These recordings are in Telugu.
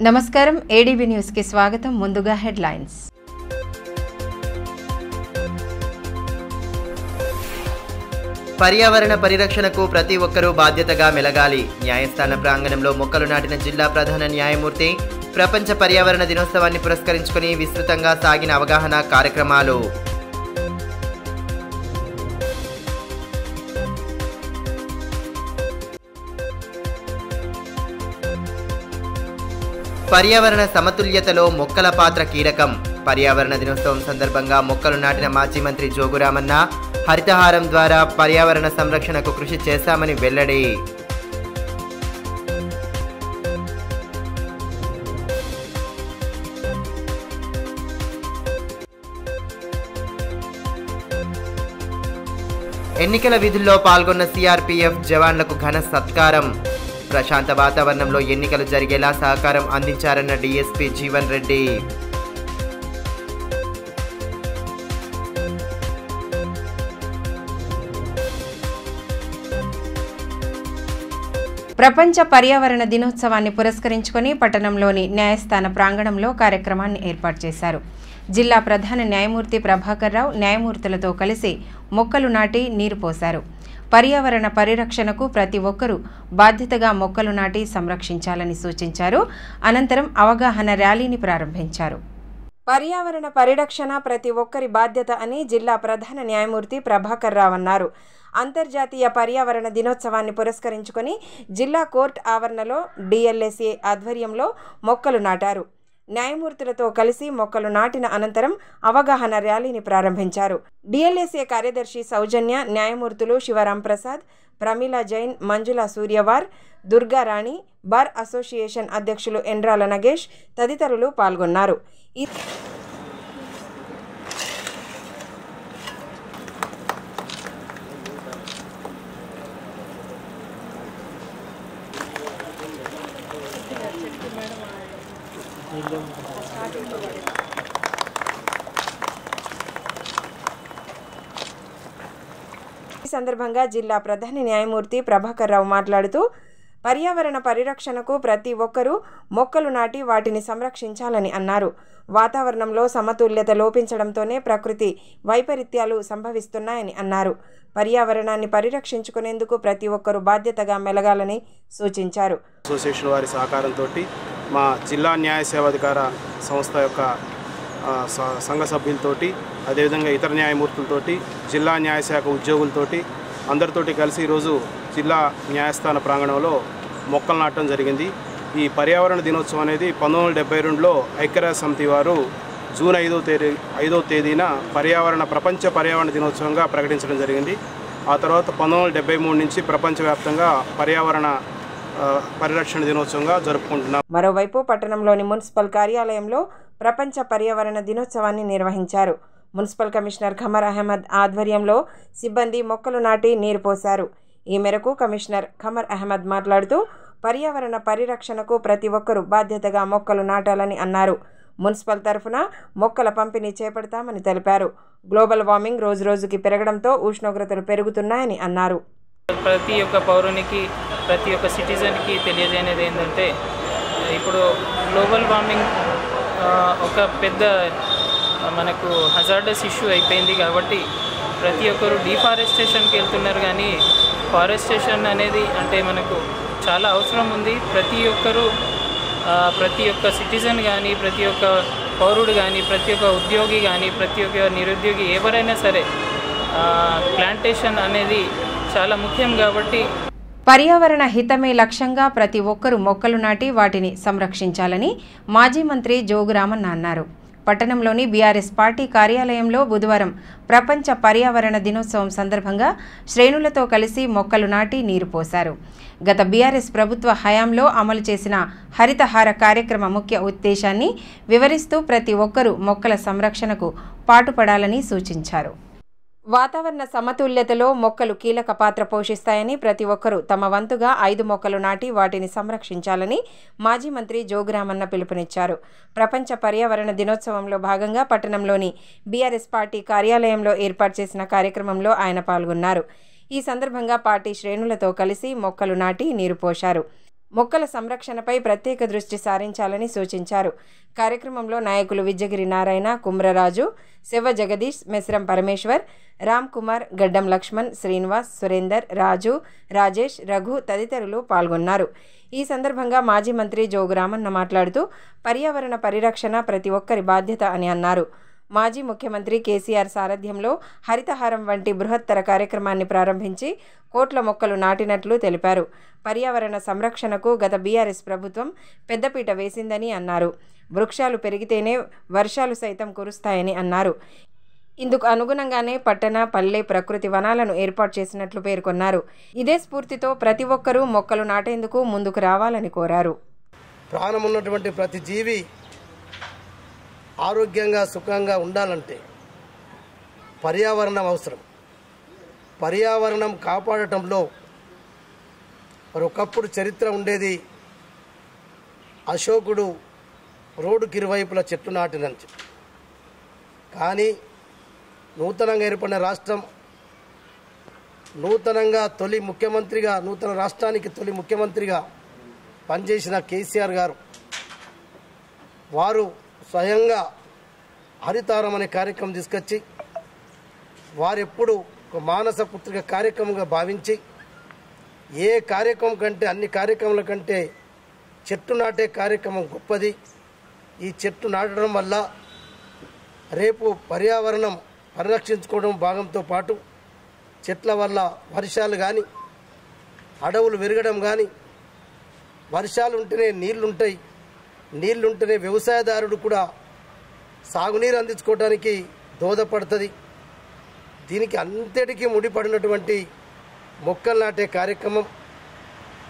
నమస్కారం ఏడీబీ న్యూస్ కి స్వాగతం. ముందుగా హెడ్లైన్స్. పర్యావరణ పరిరక్షణకు ప్రతి ఒక్కరూ బాధ్యతగా మెలగాలి. న్యాయస్థాన ప్రాంగణంలో మొక్కలు నాటిన జిల్లా ప్రధాన న్యాయమూర్తి. ప్రపంచ పర్యావరణ దినోత్సవాన్ని పురస్కరించుకుని విస్తృతంగా సాగిన అవగాహన కార్యక్రమాలు. పర్యావరణ సమతుల్యతలో మొక్కల పాత్ర కీలకం. పర్యావరణ దినోత్సవం సందర్భంగా మొక్కలు నాటిన మాజీ మంత్రి జోగురామన్న హరితహారం ద్వారా పర్యావరణ సంరక్షణకు కృషి చేశామని వెల్లడి. ఎన్నికల విధుల్లో పాల్గొన్న సిఆర్పీఎఫ్ జవాన్లకు ఘన సత్కారం. ప్రశాంత వాతావరణంలో ఎన్నికలు జరిగేలా సహకారం అందించారన్న డీఎస్పీ జీవన్ రెడ్డి. ప్రపంచ పర్యావరణ దినోత్సవాన్ని పురస్కరించుకొని పట్టణంలోని న్యాయస్థాన ప్రాంగణంలో కార్యక్రమాన్ని ఏర్పాటు చేశారు. జిల్లా ప్రధాన న్యాయమూర్తి ప్రభాకర్ రావు న్యాయమూర్తులతో కలిసి మొక్కలు నాటి నీరు పోశారు. పర్యావరణ పరిరక్షణకు ప్రతి ఒక్కరూ బాధ్యతగా మొక్కలు నాటి సంరక్షించాలని సూచించారు. అనంతరం అవగాహన ర్యాలీని ప్రారంభించారు. పర్యావరణ పరిరక్షణ ప్రతి ఒక్కరి బాధ్యత అని జిల్లా ప్రధాన న్యాయమూర్తి ప్రభాకర్ రావు అన్నారు. అంతర్జాతీయ పర్యావరణ దినోత్సవాన్ని పురస్కరించుకొని జిల్లా కోర్టు ఆవరణలో డిఎల్ఎస్ఏ ఆధ్వర్యంలో మొక్కలు నాటారు. న్యాయమూర్తులతో కలిసి మొక్కలు నాటిన అనంతరం అవగాహన ర్యాలీని ప్రారంభించారు. డిఎల్ఎస్ఏ కార్యదర్శి సౌజన్య, న్యాయమూర్తులు శివరాం ప్రసాద్, ప్రమీలా జైన్, మంజుల సూర్యవార్, దుర్గారాణి, బార్ అసోసియేషన్ అధ్యక్షులు ఎండ్రాల నగేష్ తదితరులు పాల్గొన్నారు. ఈ సందర్భంగా జిల్లా ప్రధాన న్యాయమూర్తి ప్రభాకర్ రావు మాట్లాడుతూ పర్యావరణ పరిరక్షణకు ప్రతి ఒక్కరూ మొక్కలు నాటి వాటిని సంరక్షించాలని అన్నారు. వాతావరణంలో సమతుల్యత లోపించడంతోనే ప్రకృతి వైపరీత్యాలు సంభవిస్తున్నాయని అన్నారు. పర్యావరణాన్ని పరిరక్షించుకునేందుకు ప్రతి ఒక్కరూ బాధ్యతగా మెలగాలని సూచించారు. అసోసియేషన్ వారి సహకారంతో మా జిల్లా న్యాయ సేవాధికార సంస్థ యొక్క సంఘ సభ్యులతోటి, అదేవిధంగా ఇతర న్యాయమూర్తులతోటి, జిల్లా న్యాయశాఖ ఉద్యోగులతోటి అందరితోటి కలిసి ఈరోజు జిల్లా న్యాయస్థాన ప్రాంగణంలో మొక్కలు నాటడం జరిగింది. ఈ పర్యావరణ దినోత్సవం అనేది 1972లో ఐక్యరాజ్య సమితి వారు జూన్ 5వ తేదీన ప్రపంచ పర్యావరణ దినోత్సవంగా ప్రకటించడం జరిగింది. ఆ తర్వాత 1973 నుంచి ప్రపంచవ్యాప్తంగా పర్యావరణ పరిరక్షణ దినోత్సవంగా జరుపుకుంటున్నాం. మరోవైపు పట్టణంలోని మున్సిపల్ కార్యాలయంలో ప్రపంచ పర్యావరణ దినోత్సవాన్ని నిర్వహించారు. మున్సిపల్ కమిషనర్ ఖమర్ అహ్మద్ ఆధ్వర్యంలో సిబ్బంది మొక్కలు నాటి నీరు పోశారు. ఈ మేరకు కమిషనర్ ఖమర్ అహ్మద్ మాట్లాడుతూ పర్యావరణ పరిరక్షణకు ప్రతి ఒక్కరూ బాధ్యతగా మొక్కలు నాటాలని అన్నారు. మున్సిపల్ తరఫున మొక్కల పంపిణీ చేపడతామని తెలిపారు. గ్లోబల్ వార్మింగ్ రోజురోజుకి పెరగడంతో ఉష్ణోగ్రతలు పెరుగుతున్నాయని అన్నారు. ప్రతి ఒక్క పౌరునికి, ప్రతి ఒక్క సిటిజన్కి తెలియజేయనేది ఏంటంటే, ఇప్పుడు గ్లోబల్ వార్మింగ్ ఒక పెద్ద మనకు హజార్డస్ ఇష్యూ అయిపోయింది. కాబట్టి ప్రతి ఒక్కరు డిఫారెస్టేషన్కి వెళ్తున్నారు, కానీ ఫారెస్టేషన్ అనేది అంటే మనకు చాలా అవసరం ఉంది. ప్రతి ఒక్క సిటిజన్ కానీ, ప్రతి ఒక్క పౌరుడు కానీ, ప్రతి ఒక్క ఉద్యోగి కానీ, ప్రతి ఒక్క నిరుద్యోగి ఎవరైనా సరే ప్లాంటేషన్ అనేది చాలా ముఖ్యం. కాబట్టి పర్యావరణ హితమే లక్ష్యంగా ప్రతి ఒక్కరూ మొక్కలు నాటి వాటిని సంరక్షించాలని మాజీ మంత్రి జోగురామన్న అన్నారు. పట్టణంలోని బీఆర్ఎస్ పార్టీ కార్యాలయంలో బుధవారం ప్రపంచ పర్యావరణ దినోత్సవం సందర్భంగా శ్రేణులతో కలిసి మొక్కలు నాటి నీరు పోశారు. గత బీఆర్ఎస్ ప్రభుత్వ హయాంలో అమలు చేసిన హరితహార కార్యక్రమ ముఖ్య ఉద్దేశాన్ని వివరిస్తూ ప్రతి ఒక్కరూ మొక్కల సంరక్షణకు పాటుపడాలని సూచించారు. వాతావరణ సమతుల్యతలో మొక్కలు కీలక పాత్ర పోషిస్తాయని, ప్రతి ఒక్కరూ తమ వంతుగా 5 మొక్కలు నాటి వాటిని సంరక్షించాలని మాజీ మంత్రి జోగురామన్న పిలుపునిచ్చారు. ప్రపంచ పర్యావరణ దినోత్సవంలో భాగంగా పట్టణంలోని బీఆర్ఎస్ పార్టీ కార్యాలయంలో ఏర్పాటు చేసిన కార్యక్రమంలో ఆయన పాల్గొన్నారు. ఈ సందర్భంగా పార్టీ శ్రేణులతో కలిసి మొక్కలు నాటి నీరు పోశారు. మొక్కల సంరక్షణపై ప్రత్యేక దృష్టి సారించాలని సూచించారు. కార్యక్రమంలో నాయకులు విజ్జగిరి నారాయణ, కుమ్రరాజు, శివ జగదీష్, మెస్రం పరమేశ్వర్, రామ్ కుమార్, గడ్డం లక్ష్మణ్, శ్రీనివాస్, సురేందర్, రాజు, రాజేష్, రఘు తదితరులు పాల్గొన్నారు. ఈ సందర్భంగా మాజీ మంత్రి జోగురామన్న మాట్లాడుతూ పర్యావరణ పరిరక్షణ ప్రతి ఒక్కరి బాధ్యత అని అన్నారు. మాజీ ముఖ్యమంత్రి కేసీఆర్ సారథ్యంలో హరితహారం వంటి బృహత్తర కార్యక్రమాన్ని ప్రారంభించి కోట్ల మొక్కలు నాటినట్లు తెలిపారు. పర్యావరణ సంరక్షణకు గత బీఆర్ఎస్ ప్రభుత్వం పెద్దపీట వేసిందని అన్నారు. వృక్షాలు పెరిగితేనే వర్షాలు సైతం కురుస్తాయని అన్నారు. ఇందుకు అనుగుణంగానే పట్టణ, పల్లె ప్రకృతి వనాలను ఏర్పాటు చేసినట్లు పేర్కొన్నారు. ఇదే స్ఫూర్తితో ప్రతి ఒక్కరూ మొక్కలు నాటేందుకు ముందుకు రావాలని కోరారు. ప్రాణమున్నటువంటి ప్రతి జీవి ఆరోగ్యంగా సుఖంగా ఉండాలంటే పర్యావరణం అవసరం. పర్యావరణం కాపాడటంలో మరి ఒకప్పుడు చరిత్ర ఉండేది. అశోకుడు రోడ్డుకి ఇరువైపులా చెట్లు నాటినని చెప్పి. కానీ నూతనంగా ఏర్పడిన రాష్ట్రం, నూతనంగా తొలి ముఖ్యమంత్రిగా, నూతన రాష్ట్రానికి తొలి ముఖ్యమంత్రిగా పనిచేసిన కేసీఆర్ గారు వారు స్వయంగా హరితారం అనే కార్యక్రమం తీసుకొచ్చి వారెప్పుడు ఒక మానస పుత్రిక కార్యక్రమంగా భావించి ఏ కార్యక్రమం కంటే అన్ని కార్యక్రమాల కంటే చెట్టు నాటే కార్యక్రమం గొప్పది. ఈ చెట్టు నాటడం వల్ల రేపు పర్యావరణం పరిరక్షించుకోవడం భాగంతో పాటు చెట్ల వల్ల వర్షాలు కానీ, అడవులు పెరగడం కానీ, వర్షాలు ఉంటేనే నీళ్లుంటాయి, నీళ్లుంటేనే వ్యవసాయదారుడు కూడా సాగునీరు అందించుకోవడానికి దోహదపడుతుంది. దీనికి అంతటికీ ముడిపడినటువంటి మొక్కలు నాటే కార్యక్రమం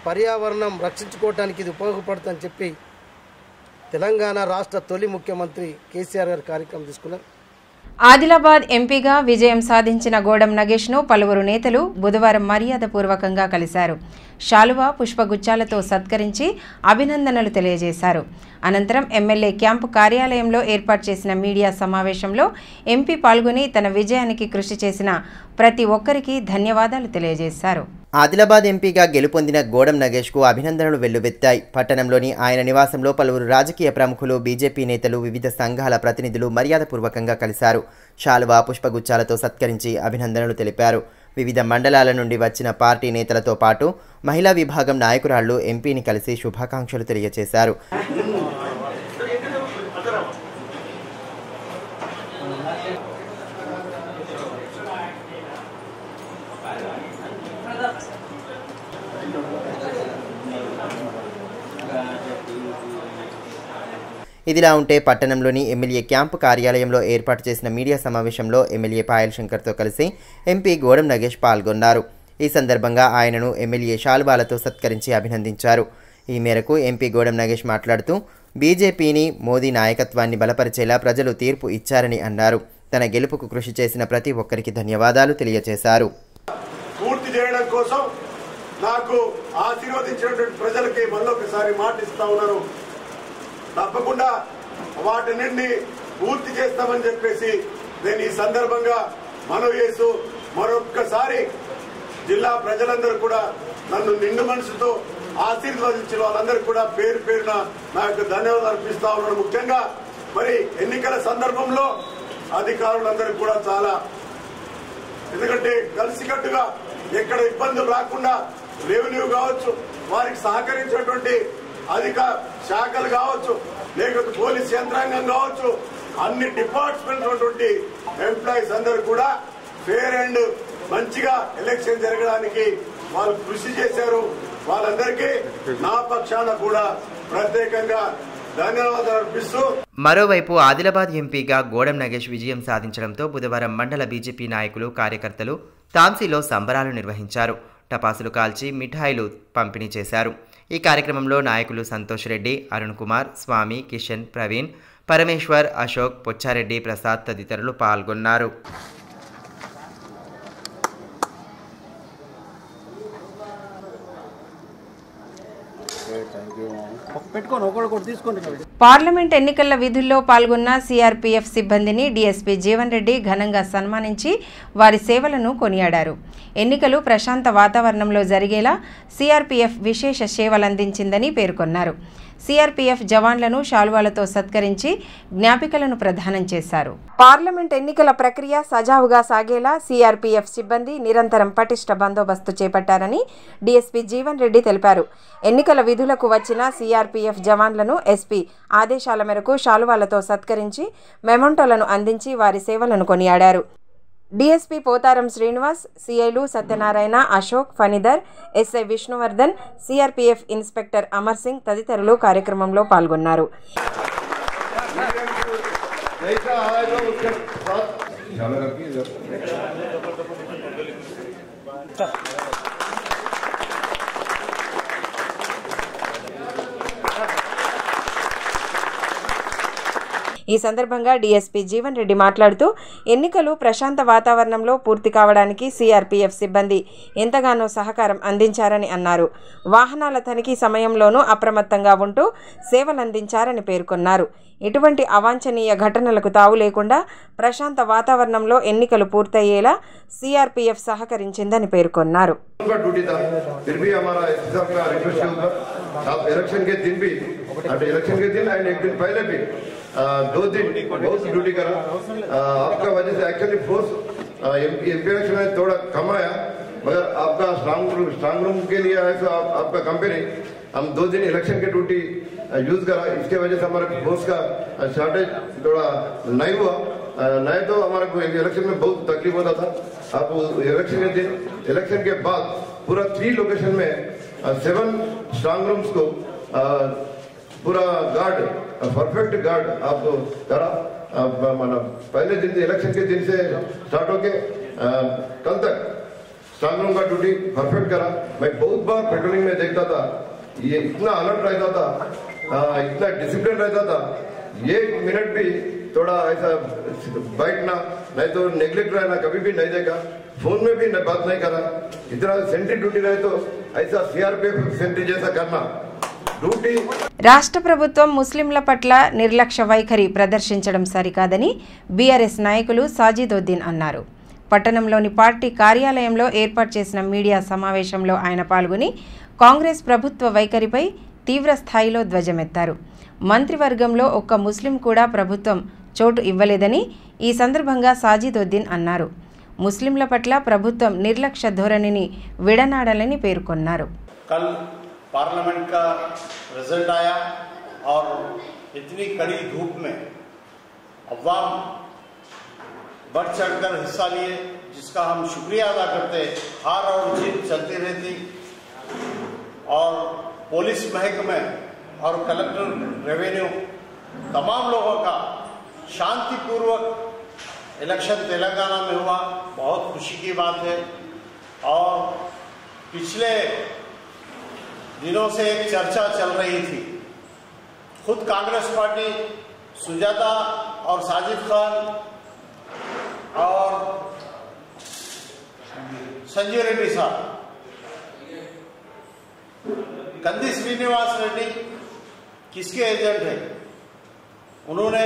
పర్యావరణం రక్షించుకోవడానికి ఇది ఉపయోగపడుతుందని చెప్పి తెలంగాణ రాష్ట్ర తొలి ముఖ్యమంత్రి కేసీఆర్ గారు కార్యక్రమం తీసుకున్నారు. ఆదిలాబాద్ ఎంపీగా విజయం సాధించిన గోడం నగేష్ను పలువురు నేతలు బుధవారం మర్యాదపూర్వకంగా కలిశారు. శాలువా, పుష్పగుచ్చాలతో సత్కరించి అభినందనలు తెలియజేశారు. అనంతరం ఎమ్మెల్యే క్యాంపు కార్యాలయంలో ఏర్పాటు చేసిన మీడియా సమావేశంలో ఎంపీ పాల్గొని తన విజయానికి కృషి చేసిన ప్రతి ఒక్కరికి ధన్యవాదాలు తెలియజేశారు. ఆదిలాబాద్ ఎంపీగా గెలుపొందిన గోడం నగేష్కు అభినందనలు వెల్లువెత్తాయి. పట్టణంలోని ఆయన నివాసంలో పలువురు రాజకీయ ప్రముఖులు, బీజేపీ నేతలు, వివిధ సంఘాల ప్రతినిధులు మర్యాదపూర్వకంగా కలిశారు. శాలువా, పుష్పగుచ్చాలతో సత్కరించి అభినందనలు తెలిపారు. వివిధ మండలాల నుండి వచ్చిన పార్టీ నేతలతో పాటు మహిళా విభాగం నాయకురాళ్లు ఎంపీని కలిసి శుభాకాంక్షలు తెలియజేశారు. ఇదిలా ఉంటే పట్టణంలోని ఎమ్మెల్యే క్యాంపు కార్యాలయంలో ఏర్పాటు చేసిన మీడియా సమావేశంలో ఎమ్మెల్యే పాయల్ శంకర్తో కలిసి ఎంపీ గోడం నగేష్ పాల్గొన్నారు. ఈ సందర్భంగా ఆయనను ఎమ్మెల్యే శాలువాలతో సత్కరించి అభినందించారు. ఈ మేరకు ఎంపీ గోడం నగేష్ మాట్లాడుతూ బీజేపీని, మోదీ నాయకత్వాన్ని బలపరిచేలా ప్రజలు తీర్పు ఇచ్చారని అన్నారు. తన గెలుపుకు కృషి చేసిన ప్రతి ఒక్కరికి ధన్యవాదాలు తెలియజేశారు. పూర్తి చేయడం కోసం నాకు ఆశీర్వదించినటువంటి ప్రజలకి మళ్ళొకసారి మాటిస్తా ఉన్నారు. తప్పకుండా వాటిని పూర్తి చేస్తామని చెప్పేసి నేను ఈ సందర్భంగా మనవి చేస్తూ మరొక్కసారి జిల్లా ప్రజలందరూ కూడా నన్ను నిండు మనసుతో ఆశీర్వదించిన వాళ్ళందరూ కూడా పేరు పేరున నా యొక్క ధన్యవాదాలు అర్పిస్తా ఉన్నాను. ముఖ్యంగా మరి ఎన్నికల సందర్భంలో అధికారులందరూ కూడా చాలా, ఎందుకంటే కలిసికట్టుగా ఎక్కడ ఇబ్బందులు రాకుండా రెవెన్యూ కావచ్చు, వారికి సహకరించినటువంటి అధిక శాఖలు కావచ్చు, లేకపోతే పోలీస్ యంత్రాంగం కావచ్చు, అన్ని డిపార్ట్మెంట్ ఉన్నటువంటి ఎంప్లాయీస్ అందరూ కూడా ఫేర్ అండ్ మంచిగా ఎలక్షన్ జరగడానికి వాళ్ళు కృషి చేశారు. వాళ్ళందరికీ నా పక్షాన కూడా ప్రత్యేకంగా ధన్యవాదాలు అర్పిస్తూ, మరోవైపు ఆదిలాబాద్ ఎంపీగా గోడం నగేష్ విజయం సాధించడంతో బుధవారం మండల బీజేపీ నాయకులు, కార్యకర్తలు తాంసీలో సంబరాలు నిర్వహించారు. టపాసులు కాల్చి మిఠాయిలు పంపిణీ చేశారు. ఈ కార్యక్రమంలో నాయకులు సంతోష్ రెడ్డి, అరుణ్ కుమార్, స్వామి, కిషన్, ప్రవీణ్, పరమేశ్వర్, అశోక్, పొచ్చారెడ్డి, ప్రసాద్ తదితరులు పాల్గొన్నారు. Thank you. పార్లమెంట్ ఎన్నికల విధుల్లో పాల్గొన్న సిఆర్పీఎఫ్ సిబ్బందిని డీఎస్పీ జీవన్ రెడ్డి ఘనంగా సన్మానించి వారి సేవలను కొనియాడారు. ఎన్నికలు ప్రశాంత వాతావరణంలో జరిగేలా సిఆర్పీఎఫ్ విశేష సేవలందించిందని పేర్కొన్నారు. సిఆర్పీఎఫ్ జవాన్లను శాలువాలతో సత్కరించి జ్ఞాపికలను ప్రదానం చేశారు. పార్లమెంట్ ఎన్నికల ప్రక్రియ సజావుగా సాగేలా సిఆర్పీఎఫ్ సిబ్బంది నిరంతరం పటిష్ట బందోబస్తు చేపట్టారని డీఎస్పీ జీవన్ రెడ్డి తెలిపారు. ఎన్నికల విధులకు వచ్చిన సిఆర్పీఎఫ్ జవాన్లను ఎస్పీ ఆదేశాల మేరకు శాలువాలతో సత్కరించి మెమొంటోలను అందించి వారి సేవలను కొనియాడారు. డీఎస్పీ పోతారం శ్రీనివాస్, సిఐలు Satyanarayana, Ashok, Phanidhar, SI Vishnuvardhan, CRPF inspector Amar Singh తదితరులు కార్యక్రమంలో పాల్గొన్నారు. ఈ సందర్భంగా డీఎస్పీ జీవన్ రెడ్డి మాట్లాడుతూ ఎన్నికలు ప్రశాంత వాతావరణంలో పూర్తి కావడానికి సిఆర్పీఎఫ్ సిబ్బంది ఎంతగానో సహకారం అందించారని అన్నారు. వాహనాల తనిఖీ సమయంలోనూ అప్రమత్తంగా ఉంటూ సేవలందించారని పేర్కొన్నారు. ఎటువంటి అవాంఛనీయ ఘటనలకు తావు లేకుండా ప్రశాంత వాతావరణంలో ఎన్నికలు పూర్తయ్యేలా సిఆర్పీఎఫ్ సహకరించిందని పేర్కొన్నారు. दो दिन बहुत ड्यूटी करा आपका वजह से एक्चुअली फोर्स एमपी इलेक्शन में थोड़ा कम आया, मगर आपका स्ट्रांग रूम के लिए है तो आपका कंपनी हम 2 दिन इलेक्शन के ड्यूटी यूज करा, इसके वजह से हमारे फोर्स का शॉर्टेज थोड़ा नहीं हुआ, नहीं तो हमारे को इलेक्शन में बहुत तकलीफ होता था। आप इलेक्शन के दिन इलेक्शन के बाद पूरा 3 लोकेशन में 7 स्ट्रांग रूम्स को पूरा गार्ड परफेक्ट गार्ड आपको करा। मतलब पहले दिन इलेक्शन के दिन से स्टार्ट होके कल तक स्ट्रांग रूम का ड्यूटी परफेक्ट करा। मैं बहुत बार पेट्रोलिंग में देखता था, ये इतना अलर्ट रहता था, इतना डिसिप्लिन रहता था, 1 मिनट भी थोड़ा ऐसा बैठना नहीं तो नेग्लेक्ट रहना कभी भी नहीं देखा, फोन में भी बात नहीं करा। इतना सेंट्री ड्यूटी रहे तो ऐसा सीआरपीएफ सेंट्री जैसा करना। రాష్ట్ర ప్రభుత్వం ముస్లింల పట్ల నిర్లక్ష్య వైఖరి ప్రదర్శించడం సరికాదని బీఆర్ఎస్ నాయకులు సాజిదోద్దీన్ అన్నారు. పట్టణంలోని పార్టీ కార్యాలయంలో ఏర్పాటు చేసిన మీడియా సమావేశంలో ఆయన పాల్గొని కాంగ్రెస్ ప్రభుత్వ వైఖరిపై తీవ్ర స్థాయిలో ధ్వజమెత్తారు. మంత్రివర్గంలో ఒక్క ముస్లిం కూడా ప్రభుత్వం చోటు ఇవ్వలేదని ఈ సందర్భంగా సాజిదోద్దీన్ అన్నారు. ముస్లింల పట్ల ప్రభుత్వం నిర్లక్ష్య ధోరణిని విడనాడాలని పేర్కొన్నారు. पार्लियामेंट का रिजल्ट आया और इतनी कड़ी धूप में अवाम बढ़ चढ़कर हिस्सा लिए, जिसका हम शुक्रिया अदा करते। हार और जीत चलती रहती और पुलिस महकमे और कलेक्टर रेवेन्यू तमाम लोगों का शांतिपूर्वक इलेक्शन तेलंगाना में हुआ, बहुत खुशी की बात है। और पिछले दिनों से एक चर्चा चल रही थी, खुद कांग्रेस पार्टी सुजाता और साजिद खान और संजय रेड्डी साहब, कंदी श्रीनिवास रेड्डी किसके एजेंट है, उन्होंने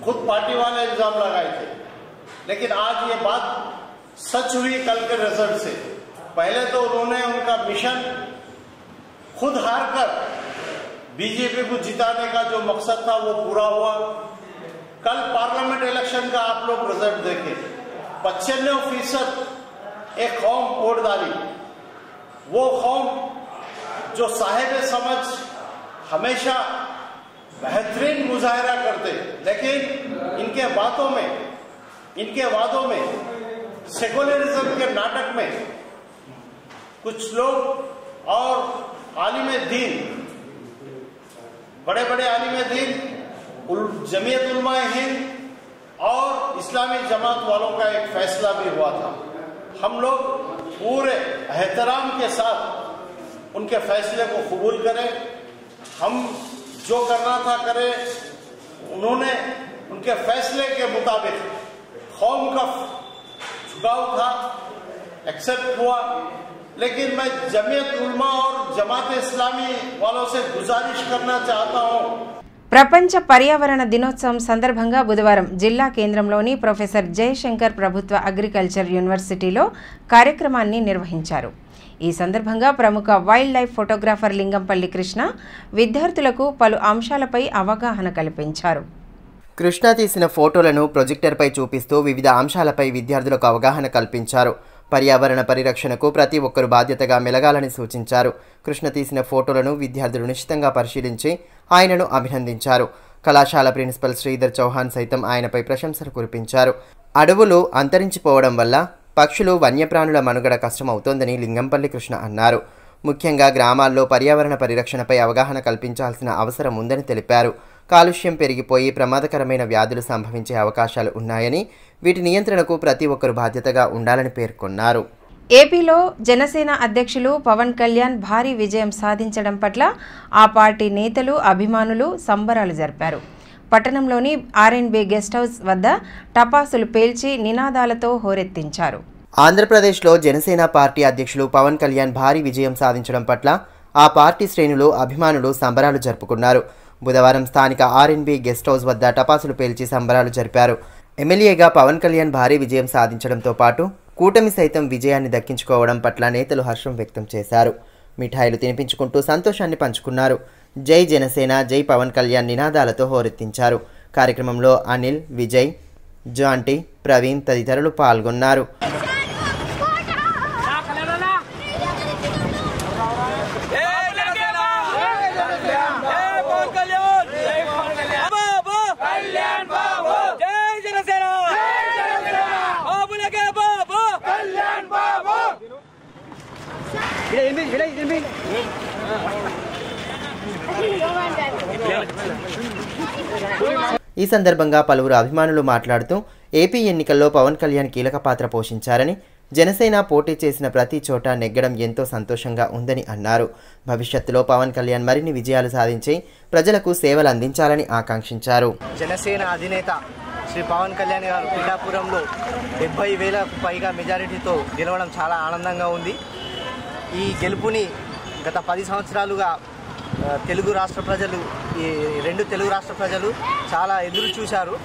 खुद पार्टी वाले इल्जाम लगाए थे। लेकिन आज ये बात सच हुई कल के रिजल्ट से। पहले तो उन्होंने उनका मिशन खुद हारकर बीजेपी को जिताने का जो मकसद था वो पूरा हुआ। कल पार्लियामेंट इलेक्शन का आप लोग रिजल्ट देखें, 95% एक कौम वोट डाली। वो कौम जो साहिब समझ हमेशा बेहतरीन मुजाहरा करते, लेकिन इनके वादों में सेकुलरिज्म के नाटक में कुछ लोग और आलिम दीन, बड़े बड़े आलिम दीन, जमीयत उलमा हिंद और इस्लामी जमात वालों का एक फैसला भी हुआ था। हम लोग पूरे एहतराम के साथ उनके फैसले को कबूल करें, हम जो करना था करें। उन्होंने उनके फैसले के मुताबिक कौम का झुकाव था, एक्सेप्ट हुआ लेकिन मैं जमीयत उलमा और जमात इस्लामी वालों से गुजारिश करना चाहता हूँ। ప్రపంచ పర్యావరణ దినోత్సవం సందర్భంగా బుధవారం జిల్లా కేంద్రంలోని ప్రొఫెసర్ జయశంకర్ ప్రభుత్వ అగ్రికల్చర్ యూనివర్సిటీలో కార్యక్రమాన్ని నిర్వహించారు. ఈ సందర్భంగా ప్రముఖ wildlife photographer Lingampalli Krishna విద్యార్థులకు పలు అంశాలపై అవగాహన కల్పించారు. కృష్ణ తీసిన ఫోటోలను ప్రొజెక్టర్పై చూపిస్తూ వివిధ అంశాలపై విద్యార్థులకు అవగాహన కల్పించారు. పర్యావరణ పరిరక్షణకు ప్రతి ఒక్కరూ బాధ్యతగా మెలగాలని సూచించారు. కృష్ణ తీసిన ఫోటోలను విద్యార్థులు నిశితంగా పరిశీలించి ఆయనను అభినందించారు. కళాశాల ప్రిన్సిపల్ శ్రీధర్ చౌహాన్ సైతం ఆయనపై ప్రశంసలు కురిపించారు. అడవులు అంతరించిపోవడం వల్ల పక్షులు వన్యప్రాణుల మనుగడ కష్టమవుతోందని లింగంపల్లి కృష్ణ అన్నారు. ముఖ్యంగా గ్రామాల్లో పర్యావరణ పరిరక్షణపై అవగాహన కల్పించాల్సిన అవసరం ఉందని తెలిపారు. కాలుష్యం పెరిగిపోయి ప్రమాదకరమైన వ్యాధులు సంభవించే అవకాశాలు ఉన్నాయని వీటి నియంత్రణకు ప్రతి ఒక్కరూ బాధ్యతగా ఉండాలని పేర్కొన్నారు. ఏపీలో జనసేన అధ్యక్షులు పవన్ కళ్యాణ్ భారీ విజయం సాధించడం పట్ల ఆ పార్టీ నేతలు అభిమానులు సంబరాలు జరిపారు. పట్టణంలోని ఆర్ఎన్బి గెస్ట్ హౌస్ వద్ద టపాసులు పేల్చి నినాదాలతో హోరెత్తించారు. ఆంధ్రప్రదేశ్లో జనసేన పార్టీ అధ్యక్షులు పవన్ కళ్యాణ్ భారీ విజయం సాధించడం పట్ల ఆ పార్టీ శ్రేణులు అభిమానులు సంబరాలు జరుపుకున్నారు. బుధవారం స్థానిక ఆర్ఎన్బి గెస్ట్ హౌస్ వద్ద టపాసులు పేల్చి సంబరాలు జరిపారు. ఎమ్మెల్యేగా పవన్ కళ్యాణ్ భారీ విజయం సాధించడంతో పాటు కూటమి సైతం విజయాన్ని దక్కించుకోవడం పట్ల నేతలు హర్షం వ్యక్తం చేశారు. మిఠాయిలు తినిపించుకుంటూ సంతోషాన్ని పంచుకున్నారు. జై జనసేన, జై పవన్ కళ్యాణ్ నినాదాలతో హోరెత్తించారు. కార్యక్రమంలో అనిల్, విజయ్, జాంటీ, ప్రవీణ్ తదితరులు పాల్గొన్నారు. ఈ సందర్భంగా పలువురు అభిమానులు మాట్లాడుతూ ఏపీ ఎన్నికల్లో పవన్ కళ్యాణ్ కీలక పాత్ర పోషించారని, జనసేన పోటీ చేసిన ప్రతి చోట నెగ్గడం ఎంతో సంతోషంగా ఉందని అన్నారు. భవిష్యత్తులో పవన్ కళ్యాణ్ మరిన్ని విజయాలు సాధించి ప్రజలకు సేవలు అందించాలని ఆకాంక్షించారు. జనసేన అధినేత శ్రీ పవన్ కళ్యాణ్ గారు పిఠాపురంలో 70,000కు పైగా మెజారిటీతో గెలవడం చాలా ఆనందంగా ఉంది. ఈ గెలుపుని గత 10 సంవత్సరాలుగా తెలుగు రాష్ట్ర ప్రజలు, ఈ 2 తెలుగు రాష్ట్ర ప్రజలు చాలా ఎదురు చూశారు.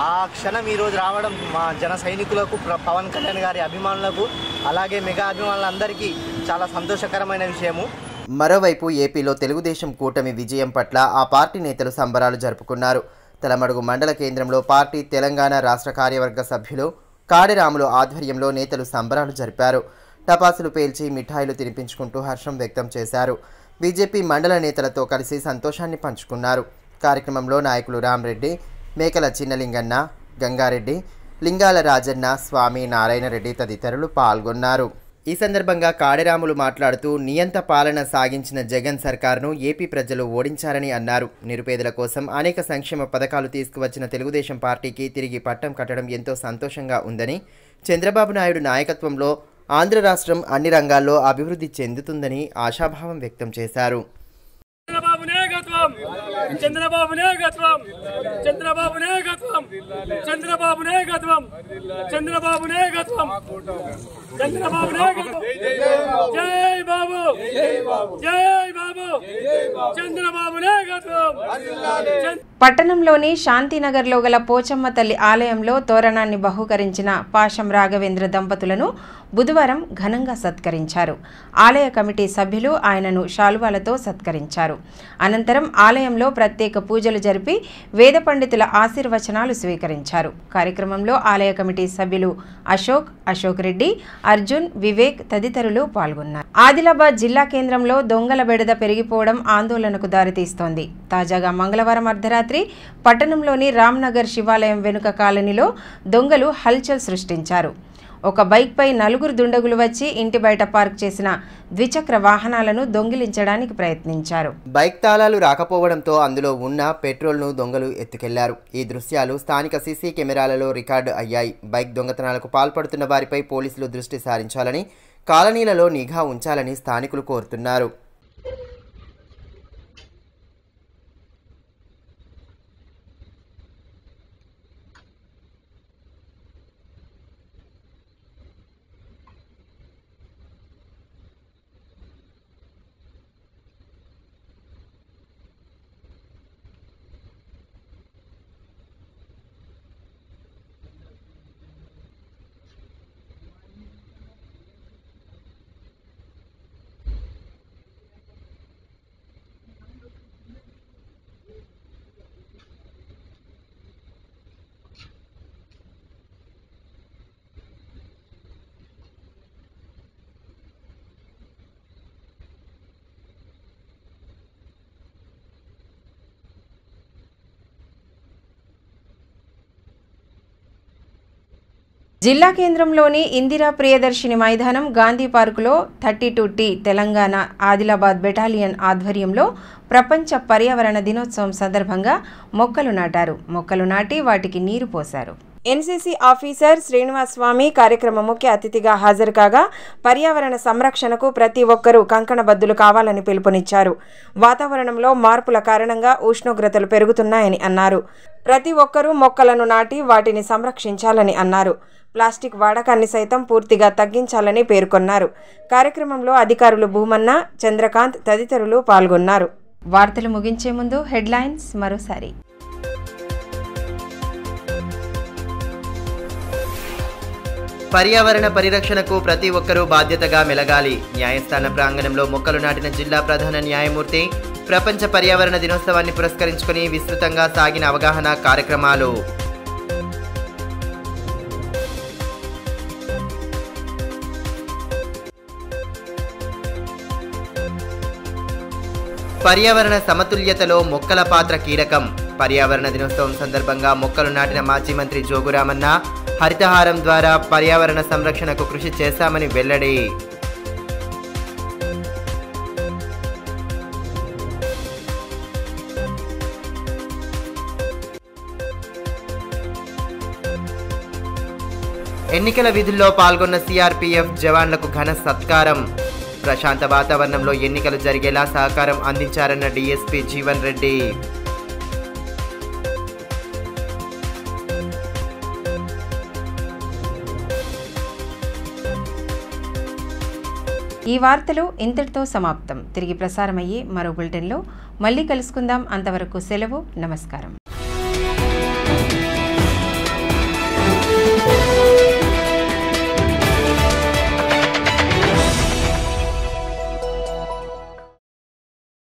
ఆ క్షణం ఈరోజు రావడం మా జన సైనికులకు, పవన్ కళ్యాణ్ గారి అభిమానులకు, అలాగే మెగా అభిమానులందరికీ చాలా సంతోషకరమైన విషయము. మరోవైపు ఏపీలో తెలుగుదేశం కూటమి విజయం పట్ల ఆ పార్టీ నేతలు సంబరాలు జరుపుకున్నారు. తలమడుగు మండల కేంద్రంలో పార్టీ తెలంగాణ రాష్ట్ర కార్యవర్గ సభ్యులు కాడెరాములు ఆధ్వర్యంలో నేతలు సంబరాలు జరిపారు. టపాసులు పేల్చి మిఠాయిలు తినిపించుకుంటూ హర్షం వ్యక్తం చేశారు. బీజేపీ మండల నేతలతో కలిసి సంతోషాన్ని పంచుకున్నారు. కార్యక్రమంలో నాయకులు రామరెడ్డి, మేకల చిన్నలింగన్న, గంగారెడ్డి, లింగాల రాజన్న, స్వామి, నారాయణరెడ్డి తదితరులు పాల్గొన్నారు. ఈ సందర్భంగా కాడెరాములు మాట్లాడుతూ నియంత పాలన సాగించిన జగన్ సర్కార్ను ఏపీ ప్రజలు ఓడించారని అన్నారు. నిరుపేదల కోసం అనేక సంక్షేమ పథకాలు తీసుకువచ్చిన తెలుగుదేశం పార్టీకి తిరిగి పట్టం కట్టడం ఎంతో సంతోషంగా ఉందని, చంద్రబాబు నాయుడు నాయకత్వంలో ఆంధ్ర రాష్ట్రం అన్ని రంగాల్లో అభివృద్ధి చెందుతుందని ఆశాభావం వ్యక్తం చేశారు. పట్టణంలోని శాంతినగర్లో గల పోచమ్మ తల్లి ఆలయంలో తోరణాన్ని బహూకరించిన పాశం రాఘవేంద్ర దంపతులను బుధవారం ఘనంగా సత్కరించారు. ఆలయ కమిటీ సభ్యులు ఆయనను శాలువాలతో సత్కరించారు. అనంతరం ఆలయంలో ప్రత్యేక పూజలు జరిపి వేద పండితుల ఆశీర్వచనాలు స్వీకరించారు. కార్యక్రమంలో ఆలయ కమిటీ సభ్యులు అశోక్ రెడ్డి, అర్జున్, వివేక్ తదితరులు పాల్గొన్నారు. ఆదిలాబాద్ జిల్లా కేంద్రంలో దొంగల బెడద పెరిగిపోవడం ఆందోళనకు దారితీస్తోంది. తాజాగా మంగళవారం అర్ధరాత్రి పట్టణంలోని రామ్నగర్ శివాలయం వెనుక కాలనీలో దొంగలు హల్చల్ సృష్టించారు. ఒక బైక్పై 4 దుండగులు వచ్చి ఇంటి బయట పార్క్ చేసిన ద్విచక్ర వాహనాలను దొంగిలించడానికి ప్రయత్నించారు. బైక్ తాళాలు రాకపోవడంతో అందులో ఉన్న పెట్రోల్ను దొంగలు ఎత్తుకెళ్లారు. ఈ దృశ్యాలు స్థానిక సీసీ కెమెరాలలో రికార్డు అయ్యాయి. బైక్ దొంగతనాలకు పాల్పడుతున్న వారిపై పోలీసులు దృష్టి సారించాలని, కాలనీలలో నిఘా ఉంచాలని స్థానికులు కోరుతున్నారు. జిల్లా కేంద్రంలోని ఇందిరా ప్రియదర్శిని మైదానం గాంధీ పార్కులో 32T తెలంగాణ ఆదిలాబాద్ బెటాలియన్ ఆధ్వర్యంలో ప్రపంచ పర్యావరణ దినోత్సవం సందర్భంగా మొక్కలు నాటారు. మొక్కలు నాటి వాటికి నీరు పోశారు. ఎన్సీసీ ఆఫీసర్ శ్రీనివాస్ స్వామి కార్యక్రమ ముఖ్య అతిథిగా హాజరు కాగా పర్యావరణ సంరక్షణకు ప్రతి ఒక్కరూ కంకణబద్దులు కావాలని పిలుపునిచ్చారు. వాతావరణంలో మార్పుల కారణంగా ఉష్ణోగ్రతలు పెరుగుతున్నాయని అన్నారు. ప్రతి ఒక్కరూ మొక్కలను నాటి వాటిని సంరక్షించాలని అన్నారు. ప్లాస్టిక్ వాడకాన్ని సైతం పూర్తిగా తగ్గించాలని పేర్కొన్నారు. కార్యక్రమంలో అధికారులు భూమన్న, చంద్రకాంత్ తదితరులు పాల్గొన్నారు. వార్తలు ముగించే ముందు హెడ్లైన్స్ మరోసారి. పర్యావరణ పరిరక్షణకు ప్రతి ఒక్కరూ బాధ్యతగా మెలగాలి. న్యాయస్థాన ప్రాంగణంలో మొక్కలు నాటిన జిల్లా ప్రధాన న్యాయమూర్తి. ప్రపంచ పర్యావరణ దినోత్సవాన్ని పురస్కరించుకుని విస్తృతంగా సాగిన అవగాహన కార్యక్రమాలు. పర్యావరణ సమతుల్యతలో మొక్కల పాత్ర కీలకం. పర్యావరణ దినోత్సవం సందర్భంగా మొక్కలు నాటిన మాజీ మంత్రి జోగురామన్న. హరితహారం ద్వారా పర్యావరణ సంరక్షణకు కృషి చేశామని వెల్లడి. ఎన్నికల విధుల్లో పాల్గొన్న సిఆర్పీఎఫ్ జవాన్లకు ఘన సత్కారం. ప్రశాంత వాతావరణంలో ఎన్నికలు జరిగేలా సహకారం అందించారన్న డీఎస్పీ జీవన్ రెడ్డి. ఈ వార్తలు ఇంతటితో సమాప్తం. తిరిగి ప్రసారమయ్యే మరో బులెటిన్లో మళ్ళీ కలుసుకుందాం. అంతవరకు సెలవు. నమస్కారం.